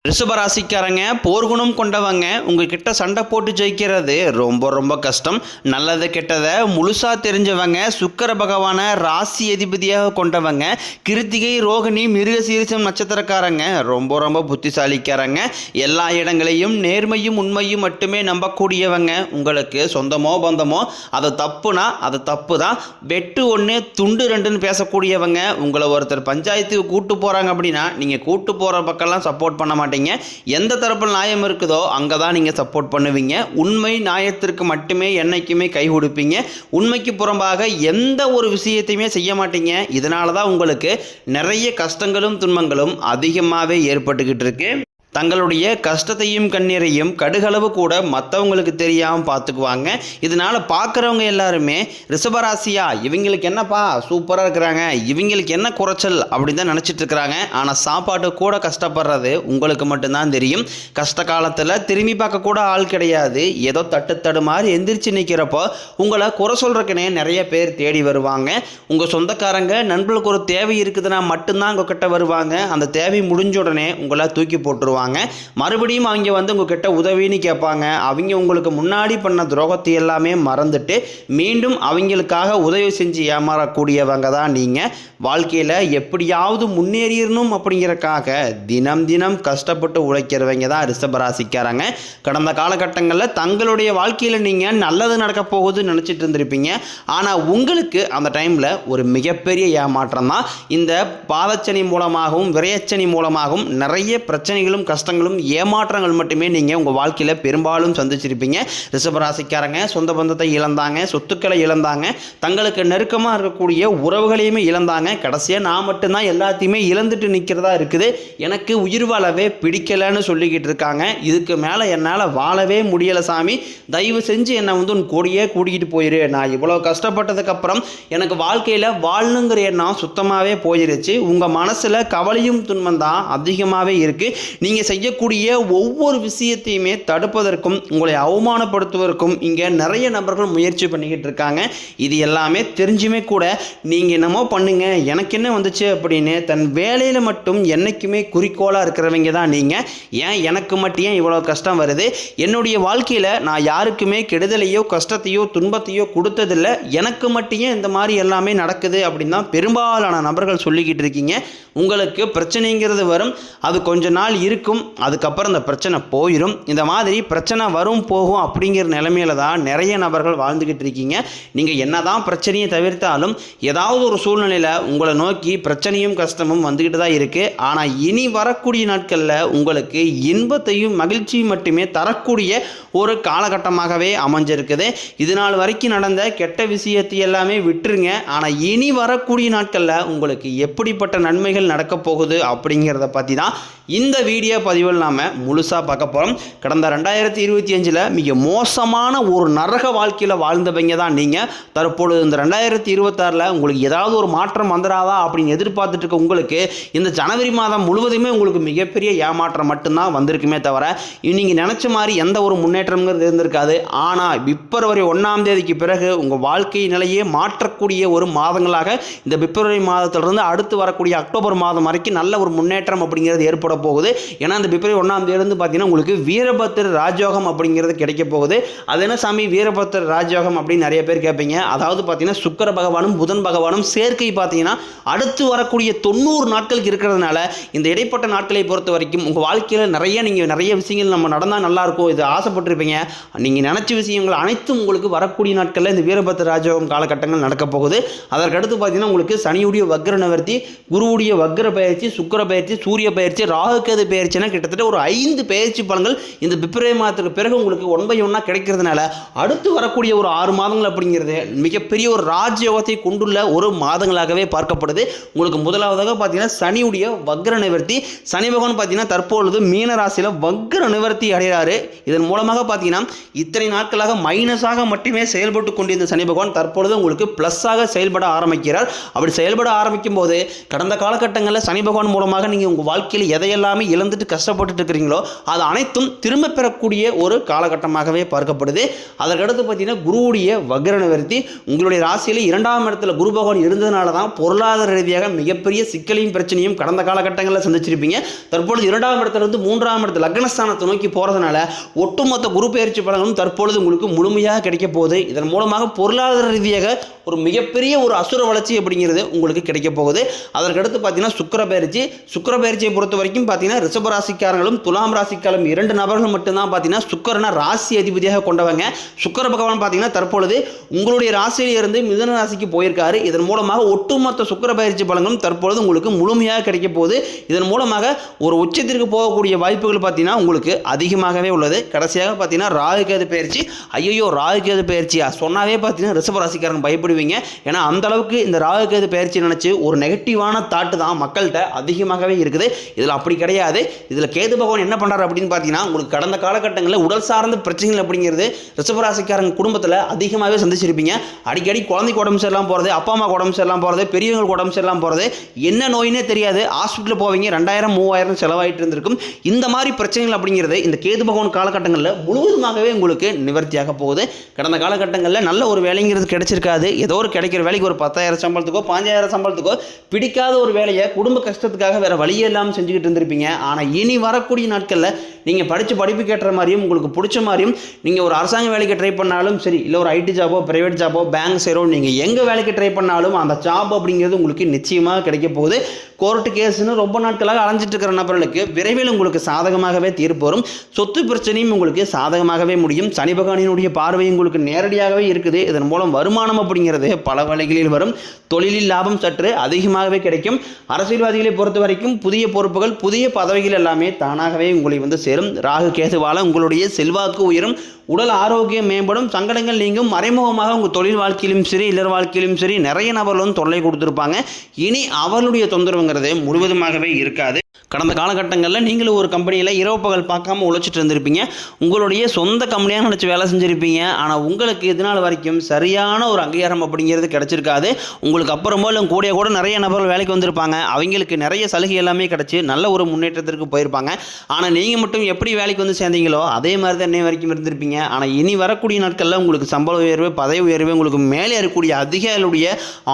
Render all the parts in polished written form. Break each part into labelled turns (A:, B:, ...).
A: ரிஷபராசிக்காரங்க போர்க்குணம் கொண்டவங்க உங்ககிட்ட சண்டை போட்டு ஜெயிக்கிறது ரொம்ப ரொம்ப கஷ்டம். நல்லது கெட்டதை முழுசா தெரிஞ்சவங்க, சுக்கிர பகவான ராசி அதிபதியாக கொண்டவங்க, கிருத்திகை ரோகிணி மிருகசீரிசம் நட்சத்திரக்காரங்க ரொம்ப ரொம்ப புத்திசாலிக்காரங்க. எல்லா இடங்களையும் நேர்மையும் உண்மையும் மட்டுமே நம்பக்கூடியவங்க. உங்களுக்கு சொந்தமோ பந்தமோ அது தப்புனா அது தப்பு தான், வெட்டு ஒன்று துண்டு ரெண்டுன்னு பேசக்கூடியவங்க. உங்களை ஒருத்தர் பஞ்சாயத்துக்கு கூட்டு போகிறாங்க அப்படின்னா நீங்கள் கூட்டு போகிற பக்கம்லாம் சப்போர்ட் பண்ண மாட்டீங்க. எந்த தரப்பில் நியாயம் இருக்குதோ அங்கே தான் நீங்கள் சப்போர்ட் பண்ணுவீங்க. உண்மை நியாயத்திற்கு மட்டுமே என்னைக்குமே கை கொடுப்பீங்க. உண்மைக்கு புறம்பாக எந்த ஒரு விஷயத்தையுமே செய்ய மாட்டீங்க. இதனால தான் உங்களுக்கு நிறைய கஷ்டங்களும் துன்பங்களும் அதிகமாகவே ஏற்பட்டுக்கிட்டு இருக்கு. தங்களுடைய கஷ்டத்தையும் கண்ணீரையும் கடுகளவு கூட மற்றவங்களுக்கு தெரியாமல் பார்த்துக்குவாங்க. இதனால் பார்க்குறவங்க எல்லாருமே ரிஷபராசியா இவங்களுக்கு என்னப்பா சூப்பராக இருக்கிறாங்க, இவங்களுக்கு என்ன குறைச்சல் அப்படின்னு தான் நினச்சிட்டு இருக்கிறாங்க. ஆனால் சாப்பாடு கூட கஷ்டப்படுறது உங்களுக்கு மட்டும்தான் தெரியும். கஷ்ட காலத்தில் திரும்பி பார்க்க கூட ஆள் கிடையாது. ஏதோ தட்டு மாதிரி எந்திரிச்சு நிற்கிறப்போ உங்களை குறை சொல்கிறக்குனே நிறைய பேர் தேடி வருவாங்க. உங்கள் சொந்தக்காரங்க நண்பர்களுக்கு ஒரு தேவை இருக்குதுன்னா மட்டும்தான் உங்ககிட்ட வருவாங்க. அந்த தேவை முடிஞ்ச உடனே உங்களை தூக்கி போட்டுருவாங்க. மறுபடியும் அவங்க வந்து உங்ககிட்ட உதவின்னு கேட்பாங்க. அவங்க உங்களுக்கு முன்னாடி பண்ண துரோகத்தை எல்லாமே மறந்துட்டு மீண்டும் அவங்களுக்காக உதவி செஞ்சு ஏமாறக்கூடியவங்க தான் நீங்கள். வாழ்க்கையில் எப்படியாவது முன்னேறிடணும் அப்படிங்கிறக்காக தினம் தினம் கஷ்டப்பட்டு உழைக்கிறவங்க தான் ரிஷபராசிக்காரங்க. கடந்த காலகட்டங்களில் தங்களுடைய வாழ்க்கையில் நீங்கள் நல்லது நடக்க போகுதுன்னு நினச்சிட்டு இருந்திருப்பீங்க. ஆனால் உங்களுக்கு அந்த டைமில் ஒரு மிகப்பெரிய ஏமாற்றம் தான். இந்த பாதச்சனி மூலமாகவும் விரையச்சனி மூலமாகவும் நிறைய பிரச்சனைகளும் கஷ்டங்களும் ஏமாற்றங்கள் மட்டுமே நீங்கள் உங்கள் வாழ்க்கையில் பெரும்பாலும் சந்திச்சிருப்பீங்க. ரிஷபராசிக்காரங்க சொந்த பந்தத்தை இழந்தாங்க, சொத்துக்களை இழந்தாங்க, தங்களுக்கு நெருக்கமாக இருக்கக்கூடிய உறவுகளையுமே இழந்தாங்க. கடைசியாக நான் மட்டும்தான் எல்லாத்தையுமே இழந்துட்டு நிற்கிறதா இருக்குது, எனக்கு உயிர் வாழவே பிடிக்கலைன்னு சொல்லிக்கிட்டு இருக்காங்க. இதுக்கு மேலே என்னால் வாழவே முடியலை சாமி, தயவு செஞ்சு என்னை வந்து உன் கூடியே கூட்டிகிட்டு போயிரு. நான் இவ்வளோ கஷ்டப்பட்டதுக்கப்புறம் எனக்கு வாழ்க்கையில் வாழணுங்கிற எண்ணம் சுத்தமாகவே போயிருச்சு. உங்கள் மனசில் கவலையும் துன்பம் தான் அதிகமாகவே இருக்குது. நீங்கள் செய்யக்கூடிய ஒவ்வொரு விஷயத்தையுமே தடுப்பதற்கும் உங்களை அவமானப்படுத்துவதற்கும் இங்கே நிறைய நபர்கள் முயற்சி பண்ணிக்கிட்டு இருக்காங்க. இது எல்லாமே தெரிஞ்சுமே கூட நீங்கள் என்னமோ பண்ணுங்க எனக்கு என்ன வந்துச்சு அப்படின்னு தன் வேலையில் மட்டும் என்றைக்குமே குறிக்கோளாக இருக்கிறவங்க தான் நீங்கள். ஏன் எனக்கு மட்டும் ஏன் இவ்வளோ கஷ்டம் வருது, என்னுடைய வாழ்க்கையில் நான் யாருக்குமே கெடுதலையோ கஷ்டத்தையோ துன்பத்தையோ கொடுத்ததில்லை, எனக்கு மட்டும் ஏன் இந்த மாதிரி எல்லாமே நடக்குது அப்படின்னு தான் பெரும்பாலான நபர்கள் சொல்லிக்கிட்டு இருக்கீங்க. உங்களுக்கு பிரச்சனைங்கிறது வரும், அது கொஞ்ச நாள் இருக்கும், அதுக்கப்புறம் இந்த பிரச்சனை போயிடும். இந்த மாதிரி பிரச்சனை வரும் போகும் அப்படிங்கிற நிலைமையில தான் நிறைய நபர்கள் வாழ்ந்துக்கிட்டு இருக்கீங்க. நீங்கள் என்ன தான் பிரச்சனையை தவிர்த்தாலும் ஏதாவது ஒரு சூழ்நிலையில் உங்களை நோக்கி பிரச்சனையும் கஷ்டமும் வந்துக்கிட்டு தான் இருக்குது. ஆனால் இனி வரக்கூடிய நாட்களில் உங்களுக்கு இன்பத்தையும் மகிழ்ச்சியும் மட்டுமே தரக்கூடிய ஒரு காலகட்டமாகவே அமைஞ்சிருக்குது. இது நாள் வரைக்கும் நடந்த கெட்ட விஷயத்தை எல்லாமே விட்டுருங்க. ஆனால் இனி வரக்கூடிய நாட்களில் உங்களுக்கு எப்படிப்பட்ட நன்மைகள் நடக்க போகுது அப்படிங்கிறத பற்றி தான் இந்த வீடியோ பதிவில் நாம் முழுசாக பார்க்க போகிறோம். கடந்த 2025 மிக மோசமான ஒரு நரக வாழ்க்கையில் வாழ்ந்தவங்க தான் நீங்கள். தற்பொழுது இந்த 2026 உங்களுக்கு ஏதாவது ஒரு மாற்றம் வந்துடாதா அப்படின்னு எதிர்பார்த்துட்டு இருக்க உங்களுக்கு இந்த ஜனவரி மாதம் முழுவதுமே உங்களுக்கு மிகப்பெரிய ஏமாற்றம் மட்டும்தான் வந்திருக்குமே தவிர நீங்கள் நினச்ச மாதிரி எந்த ஒரு முன்னேற்றம்ங்கிறது இருந்திருக்காது. ஆனால் பிப்ரவரி 1ஆம் தேதிக்கு பிறகு உங்கள் வாழ்க்கை நிலையே மாற்றக்கூடிய ஒரு மாதங்களாக இந்த பிப்ரவரி மாதத்திலிருந்து அடுத்து வரக்கூடிய அக்டோபர் மாதம் வரைக்கும் நல்ல ஒரு முன்னேற்றம் அப்படிங்கிறது ஏற்பட போகுது. ஏன்னா இந்த பிப்ரவரி 1ஆம் தேதி பார்த்தீங்கன்னா உங்களுக்கு வீரபத்திர ராஜயோகம் அப்படிங்கிறது கிடைக்க போகுது. அது என்ன சாமி வீரபத்திர ராஜயோகம் அப்படின்னு நிறைய பேர் கேட்பீங்க. அதாவது பார்த்தீங்கன்னா சுக்கிர பகவானும் புதன் பகவானும் சேர்க்கை பார்த்தீங்கன்னா அடுத்து வரக்கூடிய 90 நாட்களுக்கு இருக்கிறதுனால இந்த இடைப்பட்ட நாட்களை பொறுத்த வரைக்கும் உங்கள் வாழ்க்கையில் நிறைய விஷயங்கள் நம்ம நடந்தால் நல்லா இருக்கும் இது ஆசைப்பட்டிருப்பீங்க. நீங்கள் நினச்ச விஷயங்கள் அனைத்தும் உங்களுக்கு வரக்கூடிய நாட்களில் இந்த வீரபத்திர ராஜயோகம் காலகட்டங்கள் நடக்க போகுது. அதற்கடுத்து பார்த்தீங்கன்னா உங்களுக்கு சனியுடைய வக்ர நிவர்த்தி, குருவுடைய வக்ர பயிற்சி, சுக்கிர பயிற்சி, சூரிய பயிற்சி, ராகுகேது பயிற்சினா கிட்டத்தட்ட ஒரு 5 பயிற்சி பலன்கள் இந்த பிப்ரவரி மாதத்துக்கு பிறகு உங்களுக்கு 1 by 1 கிடைக்கிறதுனால அடுத்து வரக்கூடிய ஒரு 6 மாதங்கள் அப்படிங்கிறது மிகப்பெரிய ஒரு ராஜயோகத்தை கொண்டுள்ள ஒரு மாதங்களாகவே பார்க்கப்படுது. உங்களுக்கு முதலாவதாக பார்த்தீங்கன்னா சனியுடைய வக்ர நிவர்த்தி. சனி பகவான் பார்த்தீங்கன்னா தற்பொழுது மீன ராசியில் வக்ர நிவர்த்தி அடைகிறாரு. இதன் மூலமாக பார்த்தீங்கன்னா இத்தனை நாட்களாக மைனஸாக மட்டுமே செயல்பட்டு கொண்டிருந்த சனி பகவான் தற்பொழுது உங்களுக்கு ப்ளஸ்ஸாக செயல்பட ஆரம்பிக்கிறார். அப்படி செயல்பட ஆரம்பிக்கும் போது கடந்த காலகட்டங்களில் சனி பகவான் மூலமாக நீங்கள் உங்கள் வாழ்க்கையில் எதையெல்லாமே இழந்துட்டு சேர்த்து கஷ்டப்பட்டு இருக்கிறீங்களோ அது அனைத்தும் திரும்ப பெறக்கூடிய ஒரு காலகட்டமாகவே பார்க்கப்படுது. அதற்கடுத்து பார்த்தீங்கன்னா குருவுடைய வக்ர நிவர்த்தி உங்களுடைய ராசியில் 2ஆம் இடத்துல குரு பகவான் இருந்ததுனால தான் பொருளாதார ரீதியாக மிகப்பெரிய சிக்கலையும் பிரச்சனையும் கடந்த காலகட்டங்களில் சந்திச்சிருப்பீங்க. தற்பொழுது 2ஆம் இடத்திலிருந்து 3ஆம் இடத்துல லக்னஸ்தானத்தை நோக்கி போகிறதுனால ஒட்டுமொத்த குரு பயிற்சி பலன்களும் தற்பொழுது உங்களுக்கு முழுமையாக கிடைக்க போகுது. இதன் மூலமாக பொருளாதார ரீதியாக ஒரு மிகப்பெரிய ஒரு அசுர வளர்ச்சி அப்படிங்கிறது உங்களுக்கு கிடைக்க போகுது. அதற்கடுத்து பார்த்தீங்கன்னா சுக்கிர பயிற்சியை பொறுத்த வரைக்கும் பார்த்தீங்கன்னா ரிஷப ராசிக்காரங்களும் துலாம் ராசிக்காரரும் 2 நபர்கள் மட்டும்தான் பார்த்தீங்கன்னா சுக்கிரனை ராசி அதிபதியாக கொண்டவங்க. சுக்கிர பகவான் பார்த்தீங்கன்னா தற்பொழுது உங்களுடைய ராசியில் இருந்து மிதுன ராசிக்கு போயிருக்காரு. இதன் மூலமாக ஒட்டுமொத்த சுக்கிர பயிற்சி பலன்களும் தற்பொழுது உங்களுக்கு முழுமையாக கிடைக்க போகுது. இதன் மூலமாக ஒரு உச்சத்திற்கு போகக்கூடிய வாய்ப்புகள் பார்த்தீங்கன்னா உங்களுக்கு அதிகமாகவே உள்ளது. கடைசியாக பார்த்தீங்கன்னா ராகுகேது பயிற்சி. ஐயோ ராகுகேது பயிற்சியா சொன்னாவே பார்த்தீங்கன்னா ரிஷப ராசிக்காரங்க பயப்படுவீங்க. ஏன்னா அந்த அளவுக்கு இந்த ராகுகேது பயிற்சி நினைச்சு ஒரு நெகட்டிவான தாட்டு தான் மக்கள்கிட்ட அதிகமாகவே இருக்குது. இதில் அப்படி கிடையாது. இதில் கேது பகவான் என்ன பண்ணுறாரு அப்படின்னு பார்த்தீங்கன்னா உங்களுக்கு கடந்த காலகட்டங்களில் உடல் சார்ந்த பிரச்சனைகள் அப்படிங்கிறது ரிஷபராசிக்காரங்க குடும்பத்தில் அதிகமாகவே சந்திச்சிருப்பீங்க. அடிக்கடி குழந்தைக்கு உடம்பு சரியில்லாமல் போகிறது, அப்பா அம்மா உடம்பு சரியில்லாமல் போகிறது, பெரியவங்களுக்கு உடம்பு சரியில்லாமல் போகிறது, என்ன நோயினே தெரியாது ஹாஸ்பிட்டலில் போவீங்க 2000 3000 செலவாயிட்டு இருந்திருக்கும். இந்த மாதிரி பிரச்சனைகள் அப்படிங்கிறது இந்த கேது பகவான் காலகட்டங்களில் முழுவதுமாகவே உங்களுக்கு நிவர்த்தியாக போகுது. கடந்த காலகட்டங்களில் நல்ல ஒரு வேலைங்கிறது கிடைச்சிருக்காது. ஏதோ ஒரு கிடைக்கிற வேலைக்கு ஒரு 10,000 சம்பளத்துக்கோ 5,000 சம்பளத்துக்கோ பிடிக்காத ஒரு வேலையை குடும்ப கஷ்டத்துக்காக வேற வழியே இல்லாமல் செஞ்சுக்கிட்டு இருந்திருப்பீங்க. ஆனால் இனி வரக்கூடிய நாட்களில் நீங்கள் படித்த படிப்பு கேட்டுற மாதிரியும் உங்களுக்கு பிடிச்ச மாதிரியும் நீங்கள் ஒரு அரசாங்க வேலைக்கு ட்ரை பண்ணாலும் சரி, இல்லை ஒரு ஐடி ஜாபோ பிரைவேட் ஜாபோ பேங்க் சேரோ நீங்கள் எங்கே வேலைக்கு ட்ரை பண்ணாலும் அந்த ஜாப் அப்படிங்கிறது உங்களுக்கு நிச்சயமாக கிடைக்க போகுது. கோர்ட்டு கேஸ்னு ரொம்ப நாட்களாக அலைஞ்சிட்டு இருக்கிற நபர்களுக்கு விரைவில் உங்களுக்கு சாதகமாகவே தீர்ப்பு வரும். சொத்து பிரச்சனையும் உங்களுக்கு சாதகமாகவே முடியும். சனி பகவானினுடைய பார்வை உங்களுக்கு நேரடியாகவே இருக்குது. இதன் மூலம் வருமானம் அப்படிங்கிறது பல வழிகளில் வரும். தொழிலில் லாபம் சற்று அதிகமாகவே கிடைக்கும். அரசியல்வாதிகளை பொறுத்த வரைக்கும் புதிய பொறுப்புகள் புதிய பதவிகள் எல்லாமே தானாகவே உங்களை வந்து சேரும். ராகு கேதுவால உங்களுடைய செல்வாக்கு உயரும், உடல் ஆரோக்கியம் மேம்படும், சங்கடங்கள் நீங்கும். மறைமுகமாக உங்கள் தொழில் வாழ்க்கையிலும் சரி இல்லற வாழ்க்கையிலும் சரி நிறைய நபர்கள் வந்து தொல்லை கொடுத்துருப்பாங்க. இனி அவர்களுடைய தொந்தரவுங்கிறது முழுவதுமாகவே இருக்காது. கடந்த காலகட்டங்களில் நீங்களும் ஒரு கம்பெனியில் இரவு பகல் பார்க்காம உழைச்சிட்டு இருந்திருப்பீங்க. உங்களுடைய சொந்த கம்பெனியாக நினச்சி வேலை செஞ்சுருப்பீங்க. ஆனால் உங்களுக்கு இதனால் வரைக்கும் சரியான ஒரு அங்கீகாரம் அப்படிங்கிறது கிடச்சிருக்காது. உங்களுக்கு அப்புறமோ இல்லை கூட நிறைய நபர்கள் வேலைக்கு வந்திருப்பாங்க. அவங்களுக்கு நிறைய சலுகை எல்லாமே கிடச்சி நல்ல ஒரு முன்னேற்றத்திற்கு போயிருப்பாங்க. ஆனால் நீங்கள் மட்டும் எப்படி வேலைக்கு வந்து சேர்ந்தீங்களோ அதே மாதிரி தான் இன்னை வரைக்கும் இருந்திருப்பீங்க. ஆனால் இனி வரக்கூடிய நாட்களில் உங்களுக்கு சம்பள உயர்வு பதவி உயர்வு உங்களுக்கு மேலே இருக்கக்கூடிய அதிகாரிகளுடைய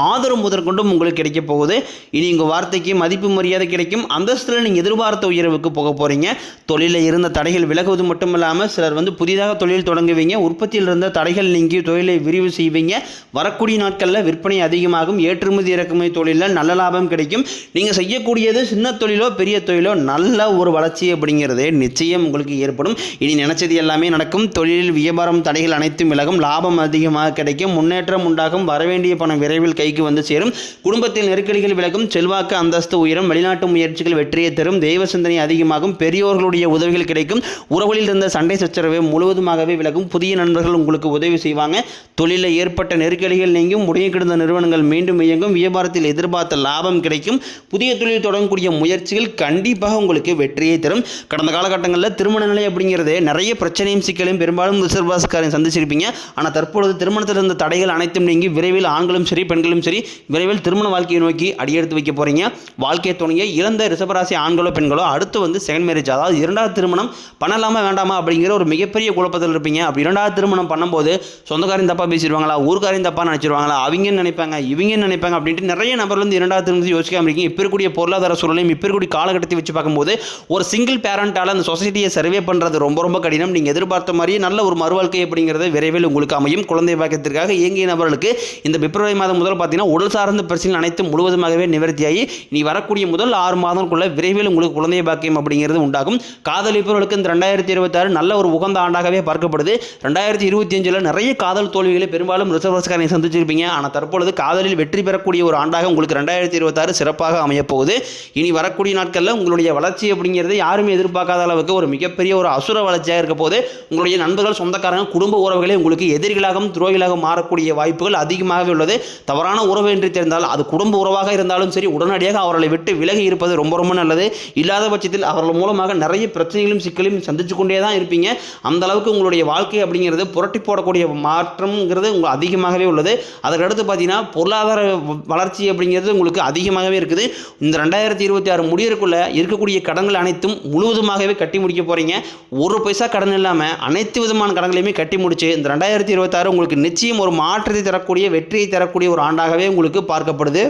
A: ஆதரவு முதற்கொண்டும் உங்களுக்கு கிடைக்க போகுது. இனி உங்கள் வார்த்தைக்கு மதிப்பு மரியாதை கிடைக்கும். அந்தஸ்தில் நீங்கள் எதிர்பார்த்த உயர்வுக்கு போக போகிறீங்க. தொழிலில் இருந்த தடைகள் விலகுவது மட்டும் இல்லாமல் சிலர் வந்து புதிதாக தொழில் தொடங்குவீங்க. உற்பத்தியில் இருந்த தடைகள் நீங்கி தொழிலை விரிவு செய்வீங்க. வரக்கூடிய நாட்களில் விற்பனை அதிகமாகும். ஏற்றுமதி இறக்குமதி தொழிலில் நல்ல லாபம் கிடைக்கும். நீங்கள் செய்யக்கூடியது சின்ன தொழிலோ பெரிய தொழிலோ நல்ல ஒரு வளர்ச்சி அப்படிங்கிறது நிச்சயம் உங்களுக்கு ஏற்படும். இனி நினைச்சது எல்லாமே நடக்கும். தொழிலில் வியாபாரம் தடைகள் அனைத்தும் விலகும். லாபம் அதிகமாக கிடைக்கும். முன்னேற்றம் உண்டாகும். வரவேண்டிய பணம் விரைவில் கைக்கு வந்து சேரும். குடும்பத்தில் நெருக்கடிகள் விலகும். செல்வாக்கு அந்தஸ்து உயரும். வெளிநாட்டு முயற்சிகள் வெற்றியை தரும். தெய்வ சிந்தனை அதிகமாகும். பெரியோர்களுடைய உதவிகள் கிடைக்கும். உறவுகளில் இருந்த சண்டை சச்சரவு முழுவதுமாகவே விலகும். புதிய நண்பர்கள் உங்களுக்கு உதவி செய்வாங்க. தொழிலில் ஏற்பட்ட நெருக்கடிகள் நீங்கும். முடங்கி கிடந்த நிறுவனங்கள் மீண்டும் இயங்கும். வியாபாரத்தில் எதிர்பார்த்த லாபம் கிடைக்கும். புதிய தொழில் தொடங்கக்கூடிய முயற்சிகள் கண்டிப்பாக உங்களுக்கு வெற்றியை தரும். கடந்த காலகட்டங்களில் திருமண நிலை அப்படிங்கிறது நிறைய பிரச்சனையும் சிக்கலையும் பெரும்பாலும் ரிஷபராசிக்காரங்க சந்திச்சிருப்பீங்க. ஆனால் தற்பொழுது திருமணத்தில் இருந்த தடைகள் அனைத்தும் நீங்கி விரைவில் ஆண்களும் சரி பெண்களும் சரி விரைவில் திருமண வாழ்க்கையை நோக்கி அடியெடுத்து வைக்க போறீங்க. வாழ்க்கை துணையை இழந்த ரிஷபராசி ஆண்களோ பெண்களோ அடுத்து வந்து செகண்ட் மேரேஜ் அதாவது இரண்டாவது திருமணம் பண்ணலாமா வேண்டாமா அப்படிங்கிற ஒரு மிகப்பெரிய குழப்பத்தில் இருப்பீங்க. அப்படி இரண்டாவது திருமணம் பண்ணும்போது சொந்தக்காரையும் தப்பாக பேசிடுவாங்களா, ஊர்க்காரையும் தப்பாக நினைச்சிருவாங்களா, அவங்க நினைப்பாங்க இவங்க நினைப்பாங்க அப்படின்ட்டு நிறைய நபர்கள் வந்து இரண்டாவது திருமணத்தை யோசிக்காம இருக்கீங்க. இப்போ இருக்கக்கூடிய பொருளாதார சூழலையும் இப்போ இருக்கக்கூடிய காலகட்டத்தை வச்சு பார்க்கும்போது ஒரு சிங்கிள் பேரண்டால் அந்த சொசைட்டியை சர்வே பண்ணுறது ரொம்ப ரொம்ப கடினம். நீங்கள் எதிர்பார்த்த மாதிரியே நல்ல ஒரு மறுவாழ்க்கை அப்படிங்கிறது விரைவில் உங்களுக்கு அமையும். குழந்தை பாக்கியத்திற்காக இயங்கிய நபர்களுக்கு இந்த பிப்ரவரி மாதம் முதல் பார்த்தீங்கன்னா உடல் சார்ந்த பிரச்சனை அனைத்தும் முழுவதுமாகவே நிவர்த்தியாகி நீ வரக்கூடிய முதல் 6 மாதங்களுக்குள்ள விரைவில் உங்களுக்கு குழந்தை பாக்கியம் அப்படிங்கிறது உண்டாகும். காதலிப்பவர்களுக்கு இந்த 2026 நல்ல ஒரு உகந்த ஆண்டாகவே பார்க்கப்படுது. 2025 நிறைய காதல் தோல்விகளை பெரும்பாலும் ரிஷபராசிக்காரனை சந்திச்சிருப்பீங்க. ஆனால் தற்பொழுது காதலில் வெற்றி பெறக்கூடிய ஒரு ஆண்டாக உங்களுக்கு 2026 சிறப்பாக அமைய போகுது. இனி வரக்கூடிய நாட்களில் உங்களுடைய வளர்ச்சி அப்படிங்கிறது யாருமே எதிர்பார்க்காத அளவுக்கு ஒரு மிகப்பெரிய ஒரு அசுர வளர்ச்சியாக இருக்க போது. உங்களுடைய நண்பர்கள் சொந்தக்காரங்க குடும்ப உறவுகளே உங்களுக்கு எதிரிகளாகவும் துரோகிகளாக மாறக்கூடிய வாய்ப்புகள் அதிகமாகவே உள்ளது. தவறான உறவு என்று தெரிந்தால் அது குடும்ப உறவாக இருந்தாலும் சரி உடனடியாக அவர்களை விட்டு விலகி இருப்பது ரொம்ப ரொம்ப நல்லது. இல்லாத பட்சத்தில் அவர்கள் மூலமாக நிறைய பிரச்சனைகளும் சிக்கலையும் சந்திச்சு கொண்டே தான் இருப்பீங்க. அந்த அளவுக்கு உங்களுடைய வாழ்க்கை அப்படிங்கிறது புரட்டி போடக்கூடிய மாற்றம்ங்கிறது உங்களுக்கு அதிகமாகவே உள்ளது. பார்க்கப்படுது. அதுக்கடுத்து பார்த்தீங்கன்னா பொருளாதார வளர்ச்சி அப்படிங்கிறது உங்களுக்கு அதிகமாகவே இருக்குது. இந்த 2026 முடியறதுக்குள்ள இருக்கக்கூடிய கடன்கள் அனைத்தும் முழுவதுமாகவே கட்டி முடிக்க போகிறீங்க. ஒரு பைசா கடன் இல்லாமல் அனைத்து விதமான கடன்களையுமே கட்டி முடிச்சு இந்த 2026 உங்களுக்கு நிச்சயம் ஒரு மாற்றத்தை தரக்கூடிய வெற்றியை தரக்கூடிய ஒரு ஆண்டாகவே உங்களுக்கு பார்க்கப்படுது.